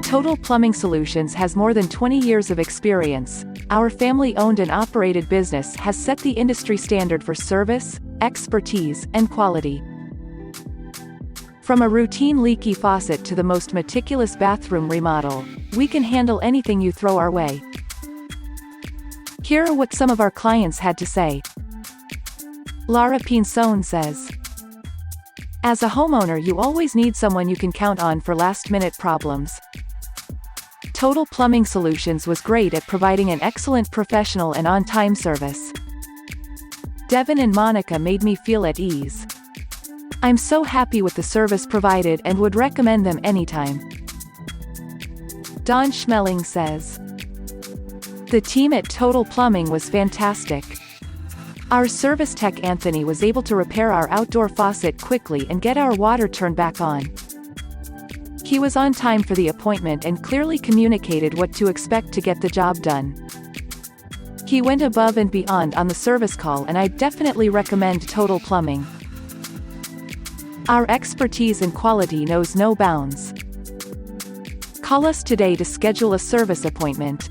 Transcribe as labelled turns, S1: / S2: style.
S1: Total Plumbing Solutions has more than 20 years of experience. Our family-owned and operated business has set the industry standard for service, expertise, and quality. From a routine leaky faucet to the most meticulous bathroom remodel, we can handle anything you throw our way. Here are what some of our clients had to say. Lara Pinzon says, "As a homeowner, you always need someone you can count on for last-minute problems. Total Plumbing Solutions was great at providing an excellent professional and on-time service. Devin and Monica made me feel at ease. I'm so happy with the service provided and would recommend them anytime." Don Schmeling says, "The team at Total Plumbing was fantastic. Our service tech Anthony was able to repair our outdoor faucet quickly and get our water turned back on. He was on time for the appointment and clearly communicated what to expect to get the job done. He went above and beyond on the service call, and I definitely recommend Total Plumbing. Our expertise and quality knows no bounds. Call us today to schedule a service appointment."